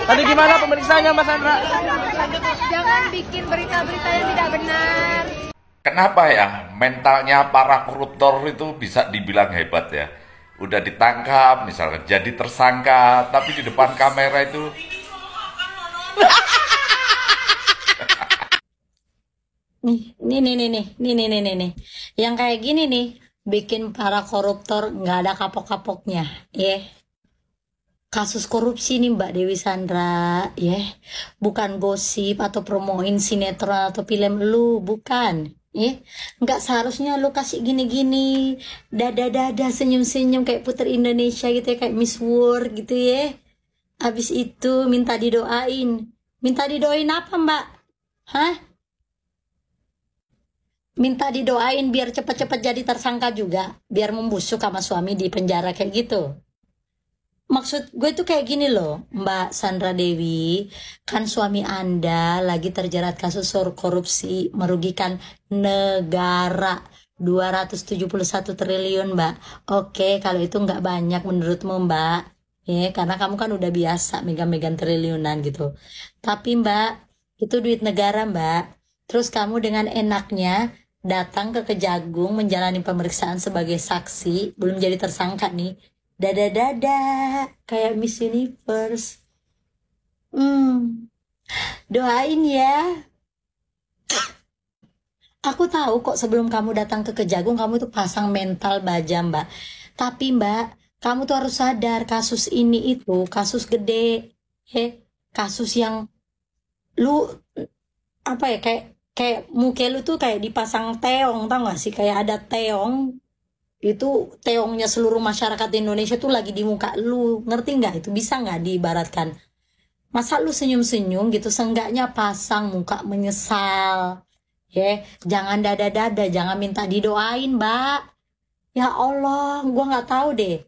Tadi gimana pemeriksaannya Mas Andra? Jangan bikin berita-berita yang tidak benar. Kenapa ya mentalnya para koruptor itu bisa dibilang hebat ya? Udah ditangkap, misalnya jadi tersangka, tapi di depan kamera itu nih. Yang kayak gini nih, bikin para koruptor nggak ada kapok-kapoknya, ya. Kasus korupsi nih Mbak Dewi Sandra, ya. Bukan gosip atau promoin sinetron atau film lu, bukan. Nggak seharusnya lu kasih gini-gini, dada-dada, senyum-senyum kayak Putri Indonesia gitu ya, kayak Miss World gitu ya. Habis itu minta didoain. Minta didoain apa Mbak? Hah? Minta didoain biar cepet-cepet jadi tersangka juga, biar membusuk sama suami di penjara kayak gitu. Maksud gue tuh kayak gini loh, Mbak Sandra Dewi, kan suami Anda lagi terjerat kasus korupsi merugikan negara 271 triliun, Mbak. Oke, kalau itu nggak banyak menurutmu, Mbak. Ya, karena kamu kan udah biasa megang-megang triliunan gitu. Tapi, Mbak, itu duit negara, Mbak. Terus kamu dengan enaknya datang ke Kejagung menjalani pemeriksaan sebagai saksi, belum jadi tersangka nih. Dada-dada, kayak Miss Universe. Doain ya. Aku tahu kok sebelum kamu datang ke Kejagung, kamu tuh pasang mental baja, Mbak. Tapi, Mbak, kamu tuh harus sadar, kasus ini itu kasus gede. Kasus yang lu, apa ya, kayak muka lu tuh kayak dipasang teong, tau gak sih? Kayak ada teong. Itu teongnya seluruh masyarakat Indonesia tuh lagi di muka lu, ngerti nggak? Itu bisa nggak diibaratkan? Masa lu senyum-senyum gitu, seenggaknya pasang muka menyesal, ya? Jangan dada-dada, jangan minta didoain, Mbak. Ya Allah, gua nggak tahu deh.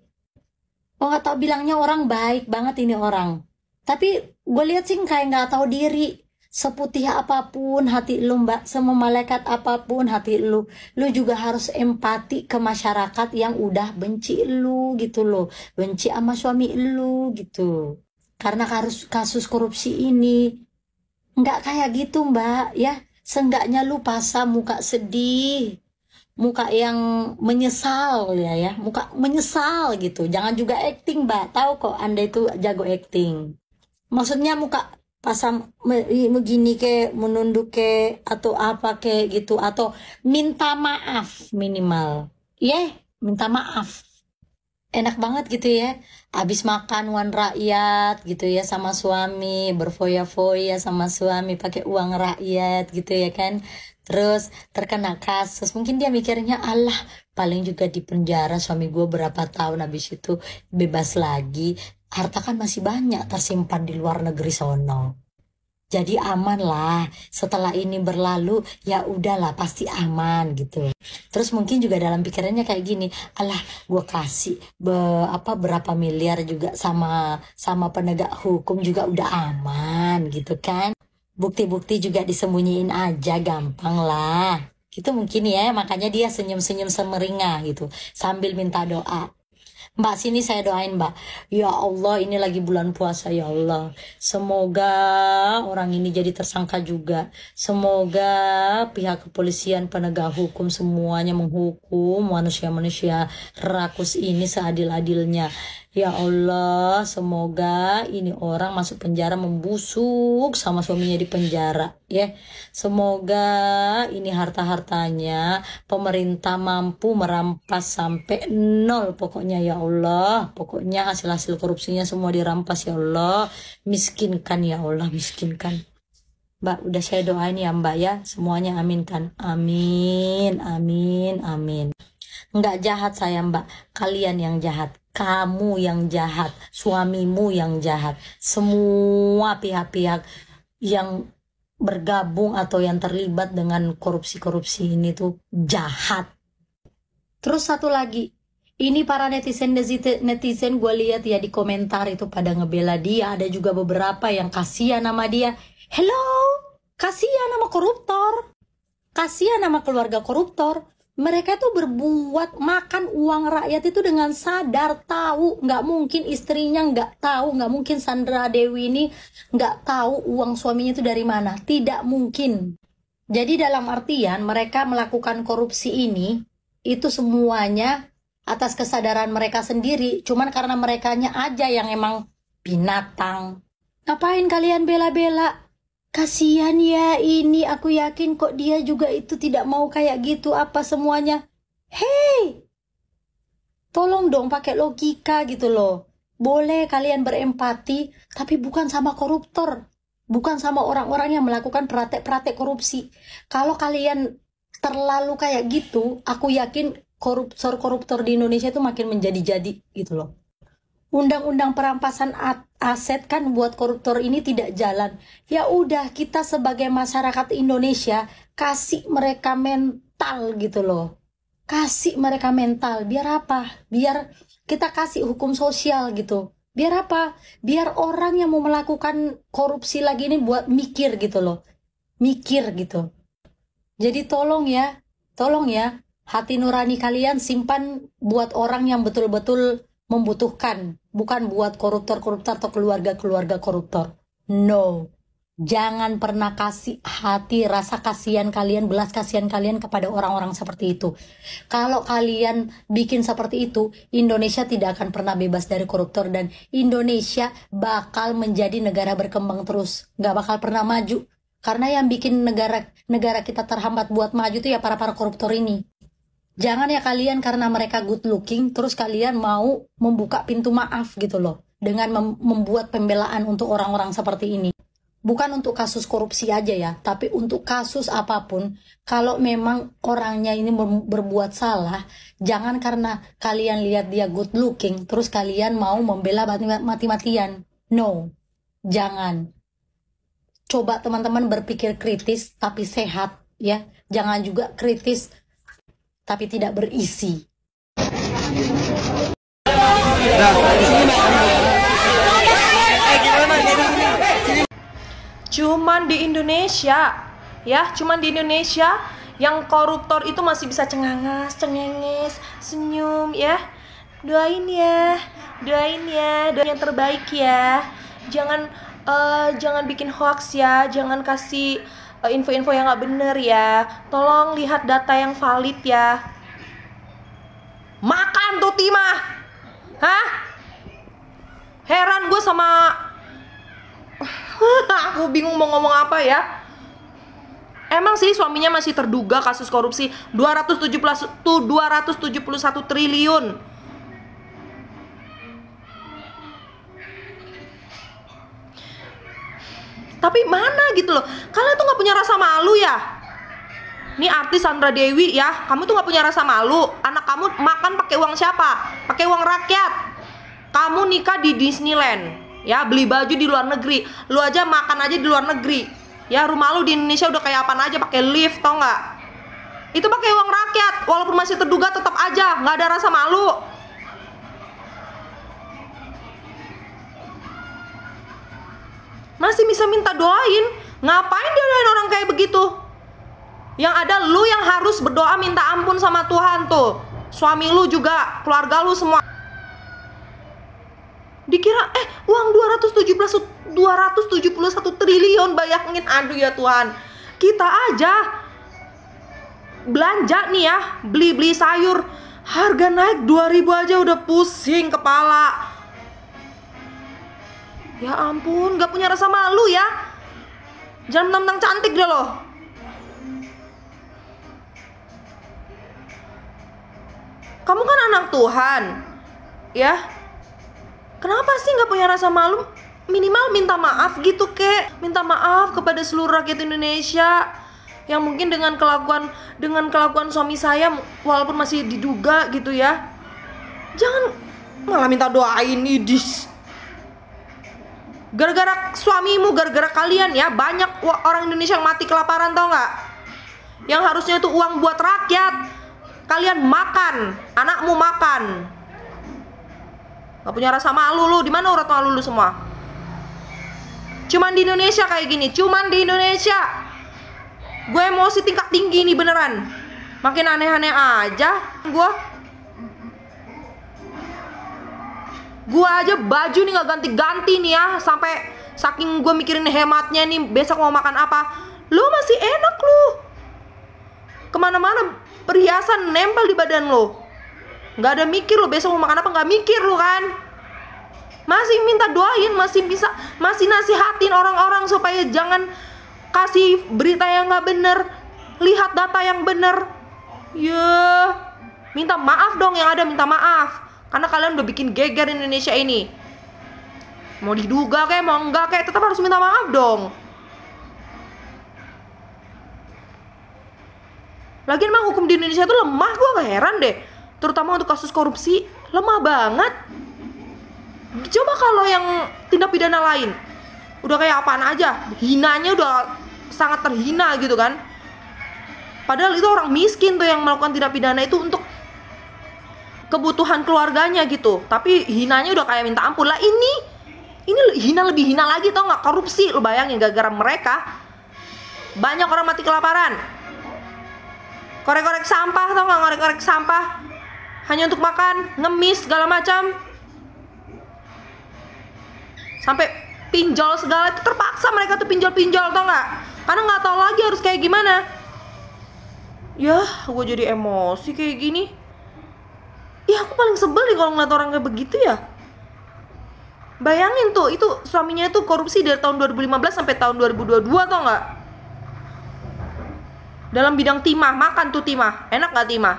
Gua nggak tahu, bilangnya orang baik banget ini orang, tapi gue lihat sih kayak nggak tahu diri. Seputih apapun hati lu, Mbak, semalaikat apapun hati lu juga harus empati ke masyarakat yang udah benci lu gitu loh, benci sama suami lu gitu, karena kasus korupsi ini. Nggak kayak gitu, Mbak, ya. Seenggaknya lu pasang muka sedih, muka yang menyesal ya, muka menyesal gitu. Jangan juga acting, Mbak, tahu kok Anda itu jago acting. Maksudnya muka pasang begini ke, menunduk ke, atau apa ke gitu, atau minta maaf minimal, minta maaf. Enak banget gitu ya, habis makan uang rakyat gitu ya sama suami, berfoya-foya sama suami pakai uang rakyat gitu ya kan. Terus terkena kasus, mungkin dia mikirnya, Allah, paling juga di penjara suami gue berapa tahun, habis itu bebas lagi. Harta kan masih banyak tersimpan di luar negeri sono. Jadi aman lah. Setelah ini berlalu, ya udahlah, pasti aman gitu. Terus mungkin juga dalam pikirannya kayak gini, Allah, gue kasih berapa miliar juga sama penegak hukum juga udah aman gitu kan. Bukti-bukti juga disembunyiin aja, gampang lah. Gitu mungkin ya, makanya dia senyum-senyum semeringah gitu sambil minta doa. Mbak, sini saya doain, Mbak. Ya Allah, ini lagi bulan puasa, ya Allah. Semoga orang ini jadi tersangka juga. Semoga pihak kepolisian, penegak hukum semuanya menghukum manusia-manusia rakus ini seadil-adilnya. Ya Allah, semoga ini orang masuk penjara membusuk sama suaminya di penjara, ya. Semoga ini harta-hartanya pemerintah mampu merampas sampai nol pokoknya, ya Allah. Pokoknya hasil-hasil korupsinya semua dirampas, ya Allah. Miskinkan, ya Allah, miskinkan. Mbak, udah saya doain ya, Mbak, ya. Semuanya aminkan. Amin, amin, amin. Nggak jahat saya, Mbak. Kalian yang jahat. Kamu yang jahat. Suamimu yang jahat. Semua pihak-pihak yang bergabung atau yang terlibat dengan korupsi-korupsi ini tuh jahat. Terus satu lagi. Ini para netizen gue lihat ya di komentar itu pada ngebela dia. Ada juga beberapa yang kasihan sama dia. Hello, kasihan sama koruptor. Kasihan sama keluarga koruptor. Mereka itu berbuat makan uang rakyat itu dengan sadar, tahu. Nggak mungkin istrinya nggak tahu, nggak mungkin Sandra Dewi ini nggak tahu uang suaminya itu dari mana. Tidak mungkin. Jadi dalam artian mereka melakukan korupsi ini, itu semuanya atas kesadaran mereka sendiri. Cuman karena merekanya aja yang emang binatang. Ngapain kalian bela-bela? Kasihan ya ini, aku yakin kok dia juga itu tidak mau kayak gitu apa semuanya. Hei, tolong dong pakai logika gitu loh. Boleh kalian berempati, tapi bukan sama koruptor. Bukan sama orang-orang yang melakukan praktek-praktek korupsi. Kalau kalian terlalu kayak gitu, aku yakin koruptor-koruptor di Indonesia itu makin menjadi-jadi gitu loh. Undang-undang perampasan aset kan buat koruptor ini tidak jalan. Ya udah, kita sebagai masyarakat Indonesia kasih mereka mental gitu loh. Kasih mereka mental. Biar apa? Biar kita kasih hukum sosial gitu. Biar apa? Biar orang yang mau melakukan korupsi lagi ini buat mikir gitu loh. Mikir gitu. Jadi tolong ya, hati nurani kalian simpan buat orang yang betul-betul membutuhkan, bukan buat koruptor-koruptor atau keluarga-keluarga koruptor. No, jangan pernah kasih hati, rasa kasihan kalian, belas kasihan kalian kepada orang-orang seperti itu. Kalau kalian bikin seperti itu, Indonesia tidak akan pernah bebas dari koruptor dan Indonesia bakal menjadi negara berkembang terus, nggak bakal pernah maju. Karena yang bikin negara kita terhambat buat maju itu ya para koruptor ini. Jangan ya kalian karena mereka good looking terus kalian mau membuka pintu maaf gitu loh dengan membuat pembelaan untuk orang-orang seperti ini. Bukan untuk kasus korupsi aja ya, tapi untuk kasus apapun. Kalau memang orangnya ini berbuat salah, jangan karena kalian lihat dia good looking terus kalian mau membela mati-matian. No, jangan. Coba teman-teman berpikir kritis tapi sehat ya. Jangan juga kritis tapi tidak berisi. Cuman di Indonesia, ya, cuman di Indonesia yang koruptor itu masih bisa cengenges, senyum ya. Doain doa yang terbaik ya. Jangan bikin hoax ya, jangan kasih info-info yang nggak bener ya. Tolong lihat data yang valid ya. Makan tuh timah, hah? Heran gue sama aku bingung mau ngomong apa ya. Emang sih suaminya masih terduga kasus korupsi 271 triliun. Tapi mana gitu loh, kalian tuh gak punya rasa malu ya. Nih artis Sandra Dewi ya, kamu tuh gak punya rasa malu. Anak kamu makan pakai uang siapa? Pakai uang rakyat. Kamu nikah di Disneyland ya, beli baju di luar negeri. Lu aja makan aja di luar negeri ya. Rumah lu di Indonesia udah kayak apaan aja, pakai lift tau gak? Itu pakai uang rakyat. Walaupun masih terduga tetap aja gak ada rasa malu. Masih bisa minta doain. Ngapain dia doain orang kayak begitu? Yang ada lu yang harus berdoa minta ampun sama Tuhan tuh. Suami lu juga, keluarga lu semua. Dikira uang 271 triliun, bayangin. Aduh ya Tuhan. Kita aja belanja nih ya, beli sayur, harga naik 2.000 aja udah pusing kepala. Ya ampun, gak punya rasa malu ya. Jangan mentang-mentang cantik deh loh. Kamu kan anak Tuhan ya. Kenapa sih gak punya rasa malu? Minimal minta maaf gitu kek. Minta maaf kepada seluruh rakyat Indonesia yang mungkin dengan kelakuan suami saya, walaupun masih diduga gitu ya. Jangan malah minta doain, idis. Gara-gara suamimu, gara-gara kalian ya, banyak orang Indonesia yang mati kelaparan tau gak? Yang harusnya itu uang buat rakyat, kalian makan, anakmu makan. Gak punya rasa malu lu, di mana urat malu lu semua? Cuman di Indonesia kayak gini, cuman di Indonesia. Gue emosi tingkat tinggi nih beneran. Makin aneh-aneh aja gua. Gua aja baju nih nggak ganti-ganti nih ya, sampai saking gue mikirin hematnya nih besok mau makan apa. Lu masih enak lu, kemana-mana perhiasan nempel di badan lu, nggak ada mikir lu besok mau makan apa, nggak mikir lu kan. Masih minta doain, masih nasihatin orang-orang supaya jangan kasih berita yang nggak bener, lihat data yang bener. Ya, minta maaf dong, yang ada minta maaf. Karena kalian udah bikin geger Indonesia ini. Mau diduga kayak mau enggak kayak tetap harus minta maaf dong. Lagian emang hukum di Indonesia itu lemah, gue gak heran deh. Terutama untuk kasus korupsi, lemah banget. Coba kalau yang tindak pidana lain, udah kayak apaan aja, hinanya udah sangat terhina gitu kan. Padahal itu orang miskin tuh yang melakukan tindak pidana itu untuk kebutuhan keluarganya gitu, tapi hinanya udah kayak minta ampun lah. Ini hina, lebih hina lagi, tau nggak? Korupsi, lu bayangin, gara-gara mereka banyak orang mati kelaparan. Korek-korek sampah, tau nggak? Korek-korek sampah hanya untuk makan, ngemis segala macam, sampai pinjol segala itu terpaksa mereka tuh pinjol-pinjol, tau nggak? Karena nggak tahu lagi harus kayak gimana. Ya, gue jadi emosi kayak gini. Ya aku paling sebel nih kalau ngeliat orang kayak begitu ya. Bayangin tuh, itu suaminya itu korupsi dari tahun 2015 sampai tahun 2022, tau nggak? Dalam bidang timah, makan tuh timah, enak nggak timah?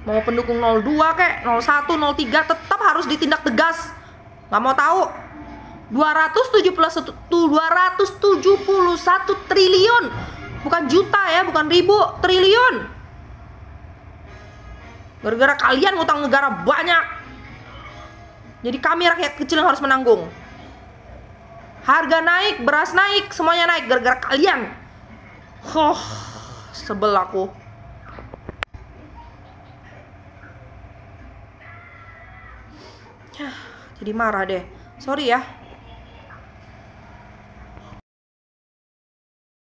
Mau pendukung 02 kek, 01, 03 tetap harus ditindak tegas. Nggak mau tahu. 271 triliun. Bukan juta ya, bukan ribu, triliun. Gara-gara kalian ngutang negara banyak. Jadi kami rakyat kecil yang harus menanggung. Harga naik, beras naik, semuanya naik gara-gara kalian. Sebel aku. Jadi marah deh. Sorry ya.